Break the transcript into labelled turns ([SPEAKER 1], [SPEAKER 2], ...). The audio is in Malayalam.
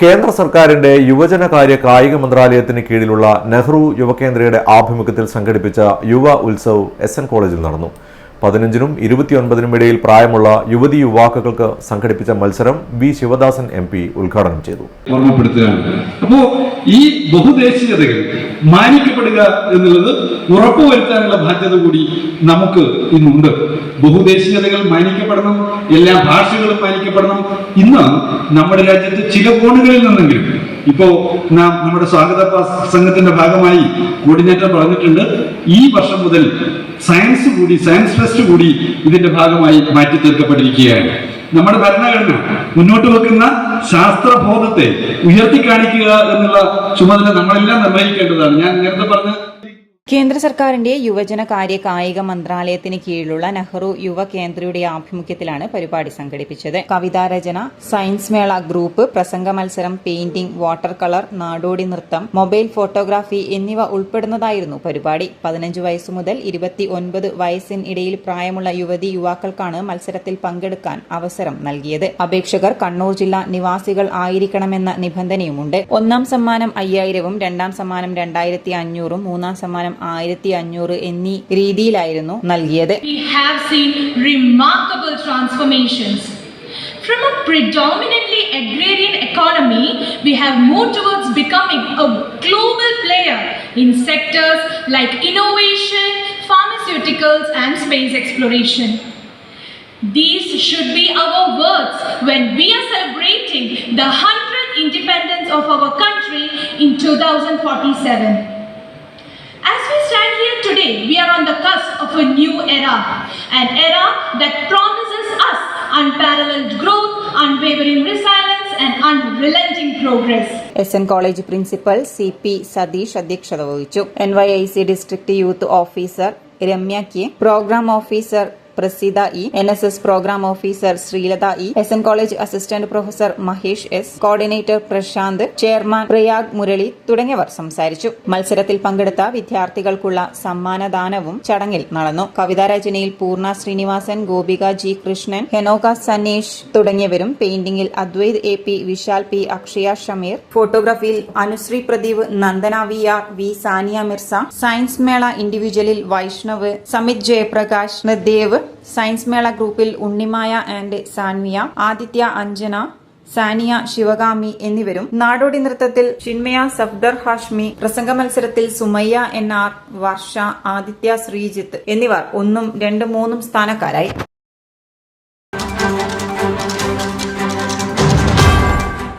[SPEAKER 1] കേന്ദ്ര സർക്കാരിന്റെ യുവജനകാര്യ കായിക മന്ത്രാലയത്തിന് കീഴിലുള്ള നെഹ്റു യുവകേന്ദ്രയുടെ ആഭിമുഖ്യത്തിൽ സംഘടിപ്പിച്ച യുവ ഉത്സവ് SN കോളേജിൽ നടന്നു. 15-നും 29-നും ഇടയിൽ പ്രായമുള്ള യുവതി യുവാക്കൾക്ക് സംഘടിപ്പിച്ച മത്സരം വി ശിവദാസൻ MP ഉദ്ഘാടനം ചെയ്തു.
[SPEAKER 2] അപ്പോൾ ഈ ബഹുദേശീയതകൾ മാനിക്കപ്പെടുക എന്നുള്ളത് ഉറപ്പുവരുത്താനുള്ള ബാധ്യത കൂടി നമുക്ക് ഇന്നുണ്ട്. ബഹുദേശീയതകൾ മാനിക്കപ്പെടണം, എല്ലാ ഭാഷകളും മാനിക്കപ്പെടണം. ഇന്ന് നമ്മുടെ രാജ്യത്ത് ചില കോണുകളിൽ നിന്നെങ്കിലും ഇപ്പോ നമ്മുടെ സ്വാഗത സംഘത്തിന്റെ ഭാഗമായി കോർഡിനേറ്റർ പറഞ്ഞിട്ടുണ്ട്, ഈ വർഷം മുതൽ സയൻസ് ഫെസ്റ്റ് കൂടി ഇതിന്റെ ഭാഗമായി മാറ്റി തീർക്കപ്പെട്ടിരിക്കുകയാണ്. നമ്മുടെ ഭരണഘടന മുന്നോട്ട് വെക്കുന്ന ശാസ്ത്രബോധത്തെ ഉയർത്തി കാണിക്കുക എന്നുള്ള ചുമതല നമ്മളെല്ലാം നിർവഹിക്കേണ്ടതാണ്. ഞാൻ നേരത്തെ പറഞ്ഞ
[SPEAKER 3] കേന്ദ്ര സർക്കാരിന്റെ യുവജനകാര്യ കായിക മന്ത്രാലയത്തിന് കീഴിലുള്ള നെഹ്റു യുവ കേന്ദ്രയുടെ ആഭിമുഖ്യത്തിലാണ് പരിപാടി സംഘടിപ്പിച്ചത്. കവിതാരചന, സയൻസ് മേള, ഗ്രൂപ്പ് പ്രസംഗ മത്സരം, പെയിന്റിംഗ്, വാട്ടർ കളർ, നാടോടി നൃത്തം, മൊബൈൽ ഫോട്ടോഗ്രാഫി എന്നിവ ഉൾപ്പെടുന്നതായിരുന്നു പരിപാടി. 15 വയസ്സു മുതൽ 29 വയസ്സിനിടയിൽ പ്രായമുള്ള യുവതി യുവാക്കൾക്കാണ് മത്സരത്തിൽ പങ്കെടുക്കാൻ അവസരം നൽകിയത്. അപേക്ഷകർ കണ്ണൂർ ജില്ലാ നിവാസികൾ ആയിരിക്കണമെന്ന നിബന്ധനയുമുണ്ട്. ഒന്നാം സമ്മാനം 5000-ഉം, രണ്ടാം സമ്മാനം 2500-ഉം, മൂന്നാം സമ്മാനം 1500 എന്നീ രീതിയിലായിരുന്നു നൽകിയത്.
[SPEAKER 4] We have seen remarkable transformations. From a predominantly agrarian economy, we have moved towards becoming a global player in sectors like innovation, pharmaceuticals and space exploration. These should be our words when we are celebrating the 100th independence of our country in 2047. As we stand here today, we are on the cusp of a new era, an era that promises us unparalleled growth, unwavering resilience and unrelenting progress.
[SPEAKER 3] SN college principal CP Satheesh അധ്യക്ഷത വഹിച്ചു. NYIC district youth officer Ramya K, programme officer Praseetha E, NSS programme officer Sreelatha E, SN college assistant professor Mahesh S, coordinator Prashanth, chairman Prayag Murali തുടങ്ങിയവർ സംസാരിച്ചു. മത്സരത്തിൽ പങ്കെടുത്ത വിദ്യാർത്ഥികൾക്കുള്ള സമ്മാനദാനവും ചടങ്ങിൽ നടന്നു. കവിതാരചനയിൽ പൂർണ്ണ ശ്രീനിവാസൻ, ഗോപിക G കൃഷ്ണൻ, ഹെനോക സനീഷ് തുടങ്ങിയവരും, പെയിന്റിംഗിൽ അദ്വൈത് AP, വിശാൽ P, അക്ഷയ ഷമീർ, ഫോട്ടോഗ്രാഫിയിൽ Anusree Pradeep, Nandana VR, V Saniya Mirza, science മേള ഇൻഡിവിജ്വലിൽ വൈഷ്ണവ്, സമിത് ജയപ്രകാശ്, നദേവ്, സയൻസ് മേള ഗ്രൂപ്പിൽ ഉണ്ണിമായ ആൻഡ് സാൻവിയ, ആദിത്യ അഞ്ജന, സാനിയ ശിവകാമി എന്നിവരും, നാടോടി നൃത്തത്തിൽ ചിന്മയ സഫ്ദർ ഹാഷ്മി, പ്രസംഗ മത്സരത്തിൽ സുമയ്യ NR, വർഷ, ആദിത്യ ശ്രീജിത്ത് എന്നിവർ 1, 2, 3 സ്ഥാനക്കാരായി.